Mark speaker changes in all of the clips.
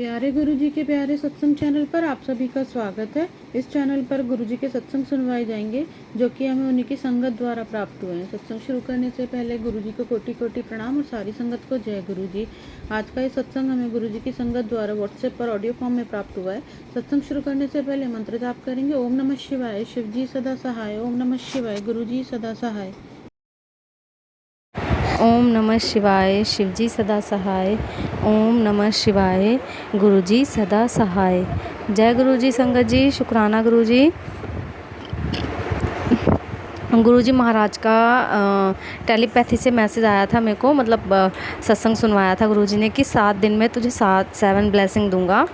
Speaker 1: प्यारे गुरुजी के प्यारे सत्संग चैनल पर आप सभी का स्वागत है। इस चैनल पर गुरुजी के सत्संग सुनवाए जाएंगे जो कि हमें उन्हीं की संगत द्वारा प्राप्त हुए हैं। सत्संग शुरू करने से पहले गुरुजी को कोटि कोटि प्रणाम और सारी संगत को जय गुरुजी। आज का ये सत्संग हमें गुरुजी की संगत द्वारा व्हाट्सएप पर ऑडियो फॉर्म में प्राप्त हुआ है। सत्संग शुरू करने से पहले मंत्र जाप करेंगे। ओम नमः शिवाय, शिव जी सदा सहाय। ओम नमः शिवाय, गुरुजी सदा सहाय।
Speaker 2: ओम नमः शिवाय, शिवजी सदा सहाय। ओम नमः शिवाय, गुरुजी सदा सहाय। जय गुरुजी संगत जी, शुक्राना गुरुजी। गुरुजी महाराज का टेलीपैथी से मैसेज आया था मेरे को, मतलब सत्संग सुनवाया था गुरुजी ने कि 7 दिन में तुझे 7 ब्लेसिंग दूंगा,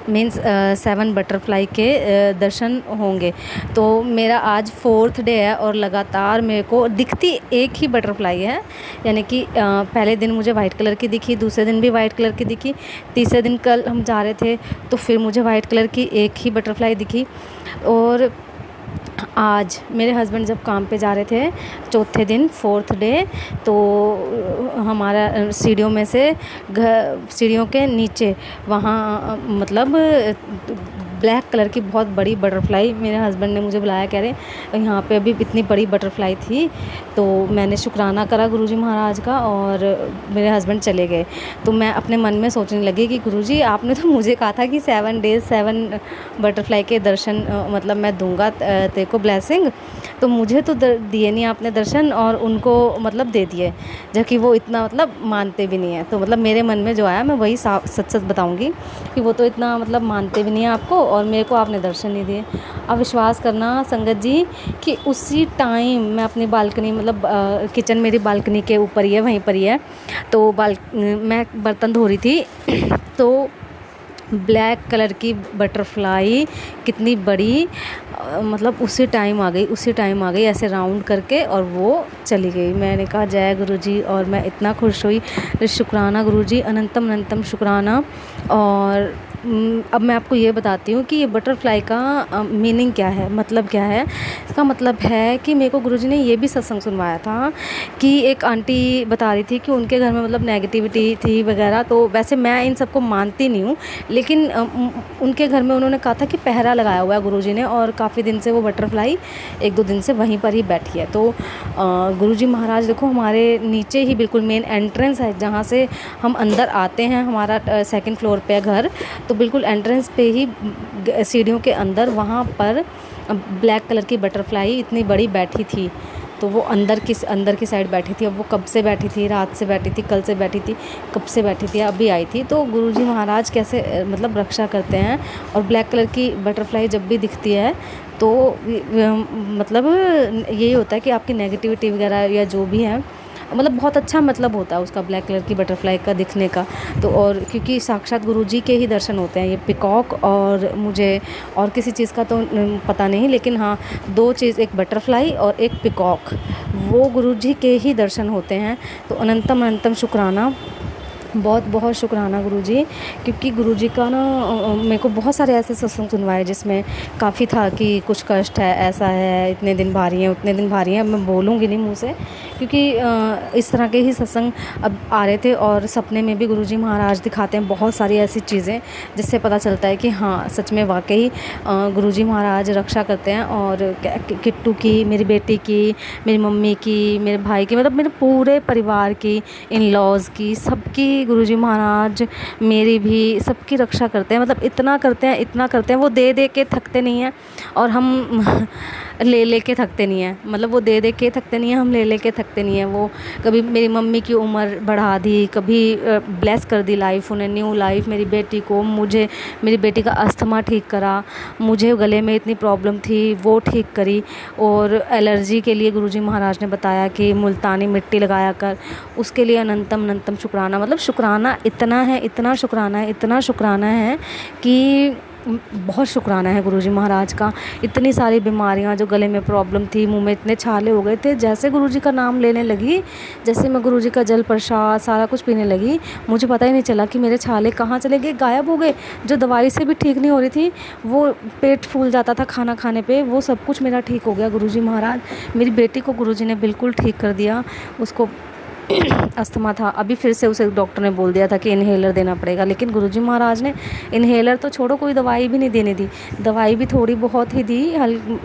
Speaker 2: मीन्स 7 बटरफ्लाई के दर्शन होंगे। तो मेरा आज 4th डे है और लगातार मेरे को दिखती एक ही बटरफ्लाई है, यानी कि पहले दिन मुझे वाइट कलर की दिखी, दूसरे दिन भी वाइट कलर की दिखी, तीसरे दिन कल हम जा रहे थे तो फिर मुझे वाइट कलर की एक ही बटरफ्लाई दिखी। और आज मेरे हस्बैंड जब काम पे जा रहे थे चौथे दिन 4th डे, तो हमारा सीढ़ियों में से सीढ़ियों के नीचे वहाँ मतलब ब्लैक कलर की बहुत बड़ी बटरफ्लाई, मेरे हस्बैंड ने मुझे बुलाया, कह रहे यहाँ पे अभी इतनी बड़ी बटरफ्लाई थी। तो मैंने शुक्राना करा गुरुजी महाराज का और मेरे हस्बैंड चले गए। तो मैं अपने मन में सोचने लगी कि गुरुजी आपने तो मुझे कहा था कि 7 डेज़ 7 बटरफ्लाई के दर्शन मतलब मैं दूंगा तेरे को ब्लेसिंग, तो मुझे तो दिए नहीं आपने दर्शन और उनको मतलब दे दिए, जबकि वो इतना मतलब मानते भी नहीं है। तो मतलब मेरे मन में जो आया मैं वही सच सच बताऊंगी कि वो तो इतना मतलब मानते भी नहीं है आपको और मेरे को आपने दर्शन नहीं दिए। अब विश्वास करना संगत जी कि उसी टाइम मैं अपनी बालकनी, मतलब किचन मेरी बालकनी के ऊपर ही है, वहीं पर ही है, तो मैं बर्तन धो रही थी तो ब्लैक कलर की बटरफ्लाई कितनी बड़ी, मतलब उसी टाइम आ गई ऐसे राउंड करके और वो चली गई। मैंने कहा जय गुरुजी और मैं इतना खुश हुई। शुक्राना गुरुजी, अनंतम अनंतम शुक्राना। और अब मैं आपको ये बताती हूँ कि ये बटरफ्लाई का मीनिंग क्या है, मतलब क्या है। इसका मतलब है कि मेरे को गुरुजी ने ये भी सत्संग सुनवाया था कि एक आंटी बता रही थी कि उनके घर में मतलब नेगेटिविटी थी वगैरह। तो वैसे मैं इन सबको मानती नहीं हूँ, लेकिन उनके घर में उन्होंने कहा था कि पहरा लगाया हुआ है गुरुजी ने और काफ़ी दिन से वो बटरफ्लाई 1-2 दिन से वहीं पर ही बैठी है। तो गुरुजी महाराज देखो हमारे नीचे ही बिल्कुल मेन एंट्रेंस है जहाँ से हम अंदर आते हैं, हमारा 2nd फ्लोर पे है घर, तो बिल्कुल एंट्रेंस पे ही सीढ़ियों के अंदर वहाँ पर ब्लैक कलर की बटरफ्लाई इतनी बड़ी बैठी थी। तो वो अंदर की साइड बैठी थी। अब वो कब से बैठी थी, रात से बैठी थी, कल से बैठी थी, कब से बैठी थी, अभी आई थी। तो गुरुजी महाराज कैसे मतलब रक्षा करते हैं। और ब्लैक कलर की बटरफ्लाई जब भी दिखती है तो मतलब यही होता है कि आपकी नेगेटिविटी वगैरह या जो भी है, मतलब बहुत अच्छा मतलब होता है उसका, ब्लैक कलर की बटरफ्लाई का दिखने का। तो और क्योंकि साक्षात गुरुजी के ही दर्शन होते हैं, ये पिकॉक और मुझे और किसी चीज़ का तो पता नहीं, लेकिन हाँ 2 चीज़, एक बटरफ्लाई और एक पिकॉक, वो गुरुजी के ही दर्शन होते हैं। तो अनंतम अनंतम शुक्राना, बहुत बहुत शुक्राना गुरुजी, क्योंकि गुरुजी का ना मेरे को बहुत सारे ऐसे सत्संग सुनवाए जिसमें काफ़ी था कि कुछ कष्ट है, ऐसा है, इतने दिन भारी हैं, उतने दिन भारी हैं। अब मैं बोलूँगी नहीं मुँह से, क्योंकि इस तरह के ही सत्संग अब आ रहे थे और सपने में भी गुरुजी महाराज दिखाते हैं बहुत सारी ऐसी चीज़ें जिससे पता चलता है कि हाँ सच में वाकई गुरुजी महाराज रक्षा करते हैं। और किट्टू की, मेरी बेटी की, मेरी मम्मी की, मेरे भाई की, मतलब मेरे पूरे परिवार की, इन लॉज की, सबकी गुरुजी महाराज, मेरी भी, सबकी रक्षा करते हैं। मतलब इतना करते हैं, वो दे दे के थकते नहीं हैं और हम ले के थकते नहीं हैं। मतलब वो दे दे के थकते नहीं हैं, हम ले के थकते नहीं हैं। वो कभी मेरी मम्मी की उम्र बढ़ा दी, कभी ब्लेस कर दी लाइफ, उन्हें न्यू लाइफ, मेरी बेटी को, मुझे मेरी बेटी का अस्थमा ठीक करा, मुझे गले में इतनी प्रॉब्लम थी वो ठीक करी। और एलर्जी के लिए गुरुजी महाराज ने बताया कि मुल्तानी मिट्टी लगाया कर, उसके लिए अनंतम अनंतम शुक्राना। मतलब शुक्राना इतना है, इतना शुक्राना है, इतना शुक्राना है कि बहुत शुक्राना है गुरुजी महाराज का। इतनी सारी बीमारियां, जो गले में प्रॉब्लम थी, मुंह में इतने छाले हो गए थे, जैसे गुरुजी का नाम लेने लगी, जैसे मैं गुरुजी का जल प्रसाद सारा कुछ पीने लगी, मुझे पता ही नहीं चला कि मेरे छाले कहाँ चले गए, गायब हो गए। जो दवाई से भी ठीक नहीं हो रही थी, वो पेट फूल जाता था खाना खाने पर, वो सब कुछ मेरा ठीक हो गया गुरुजी महाराज। मेरी बेटी को गुरुजी ने बिल्कुल ठीक कर दिया, उसको अस्थमा था, अभी फिर से उसे डॉक्टर ने बोल दिया था कि इन्हेलर देना पड़ेगा। लेकिन गुरुजी महाराज ने इन्हेलर तो छोड़ो, कोई दवाई भी नहीं देने दी। दवाई भी थोड़ी बहुत ही दी,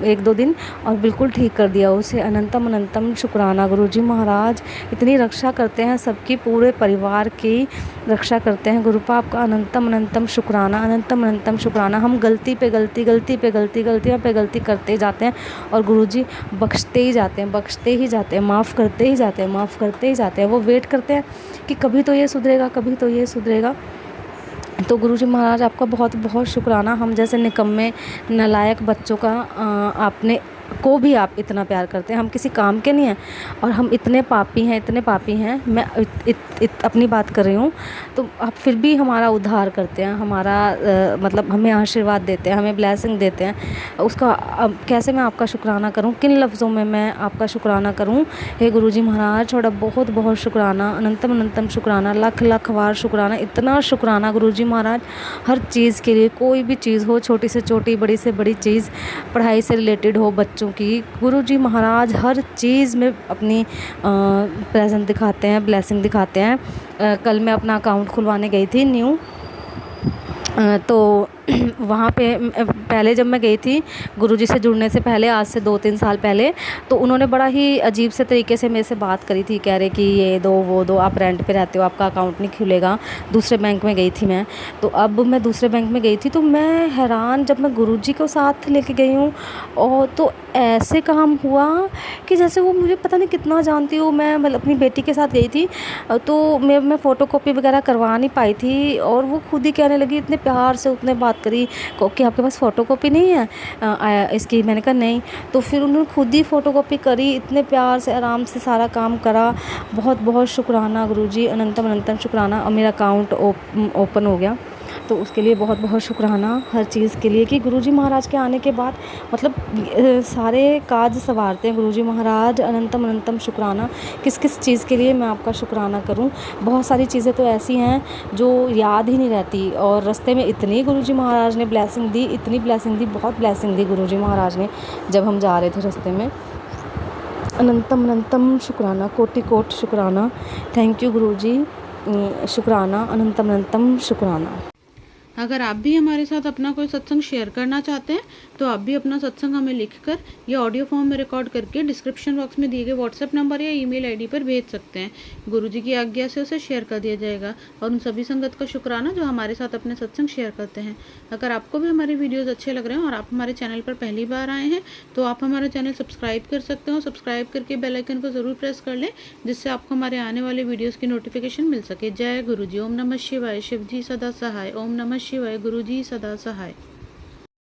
Speaker 2: 1-2 दिन, और बिल्कुल ठीक कर दिया उसे। अनंतम अनंतम शुक्राना, गुरुजी महाराज इतनी रक्षा करते हैं, सबकी पूरे परिवार की रक्षा करते हैं। गुरुपा आपका अनंतम अनंतम शुक्राना, अनंतम अनंतम शुक्राना। हम गलतियाँ पे गलती करते जाते हैं और गुरुजी बख्शते ही जाते हैं, बख्शते ही जाते हैं, माफ़ करते ही जाते हैं, माफ़ करते ही जाते हैं। वो वेट करते हैं कि कभी तो ये सुधरेगा, कभी तो ये सुधरेगा। तो गुरुजी महाराज आपका बहुत बहुत शुक्राना। हम जैसे निकम्मे नालायक बच्चों का आपने को भी आप इतना प्यार करते हैं। हम किसी काम के नहीं हैं और हम इतने पापी हैं। मैं अपनी बात कर रही हूँ, तो आप फिर भी हमारा उद्धार करते हैं, हमारा मतलब हमें आशीर्वाद देते हैं, हमें ब्लेसिंग देते हैं। उसका अब कैसे मैं आपका शुक्राना करूँ, किन लफ्ज़ों में मैं आपका शुक्राना करूँ। हे गुरुजी महाराज, थोड़ा बहुत बहुत शुक्राना, अनंतम अनंतम शुक्राना, लख लख बार शुक्राना, इतना शुक्राना गुरुजी महाराज हर चीज़ के लिए। कोई भी चीज़ हो, छोटी से छोटी, बड़ी से बड़ी चीज़, पढ़ाई से रिलेटेड हो, बच्चों की, गुरुजी महाराज हर चीज़ में अपनी प्रेजेंस दिखाते हैं, ब्लेसिंग दिखाते हैं। कल मैं अपना अकाउंट खुलवाने गई थी न्यू, तो वहाँ पे पहले जब मैं गई थी गुरुजी से जुड़ने से पहले, आज से 2-3 साल पहले, तो उन्होंने बड़ा ही अजीब से तरीके से मेरे से बात करी थी। कह रहे कि ये दो वो दो, आप रेंट पे रहते हो, आपका अकाउंट नहीं खुलेगा। दूसरे बैंक में गई थी मैं, तो अब मैं दूसरे बैंक में गई थी, तो मैं हैरान, जब मैं गुरुजी को साथ लेके गई हूँ और तो ऐसे काम हुआ कि जैसे वो मुझे पता नहीं कितना जानती हो। मैं मतलब अपनी बेटी के साथ गई थी, तो मैं फ़ोटोकॉपी वगैरह करवा नहीं पाई थी, और वो खुद ही कहने लगी, इतने प्यार से उतने बात करी कि आपके पास फ़ोटोकॉपी नहीं है इसकी। मैंने कहा नहीं। तो फिर उन्होंने खुद ही फ़ोटोकॉपी करी, इतने प्यार से आराम से सारा काम करा। बहुत बहुत शुक्राना गुरुजी, अनंतम अनंतम शुक्राना। और मेरा अकाउंट ओपन हो गया, तो उसके लिए बहुत बहुत शुक्राना हर चीज़ के लिए, कि गुरुजी महाराज के आने के बाद मतलब सारे काज संवारते हैं गुरुजी महाराज। अनंतम अनंतम शुक्राना। किस किस चीज़ के लिए मैं आपका शुक्राना करूं। बहुत सारी चीज़ें तो ऐसी हैं जो याद ही नहीं रहती, और रास्ते में इतनी गुरुजी महाराज ने ब्लेसिंग दी, इतनी ब्लेसिंग दी, बहुत ब्लेसिंग दी गुरुजी महाराज ने जब हम जा रहे थे रास्ते में। अनंतम अनंतम शुक्राना, कोटि कोट शुक्राना। थैंक यू गुरुजी, शुक्राना, अनंतम अनंतम शुक्राना।
Speaker 1: अगर आप भी हमारे साथ अपना कोई सत्संग शेयर करना चाहते हैं तो आप भी अपना सत्संग हमें लिखकर या ऑडियो फॉर्म में रिकॉर्ड करके डिस्क्रिप्शन बॉक्स में दिए गए व्हाट्सएप नंबर या ईमेल आईडी पर भेज सकते हैं। गुरुजी की आज्ञा से उसे शेयर कर दिया जाएगा। और उन सभी संगत का शुक्राना जो हमारे साथ अपने सत्संग शेयर करते हैं। अगर आपको भी हमारे वीडियोज़ अच्छे लग रहे हैं और आप हमारे चैनल पर पहली बार आए हैं तो आप हमारा चैनल सब्सक्राइब कर सकते हो। सब्सक्राइब करके बेल आइकन को ज़रूर प्रेस कर लें, जिससे आपको हमारे आने वाले वीडियोज़ की नोटिफिकेशन मिल सके। जय गुरुजी। ओम नमः शिवाय। शिव जी सदा सहाय। ओम नमः शिवाय। गुरुजी सदा सहाय।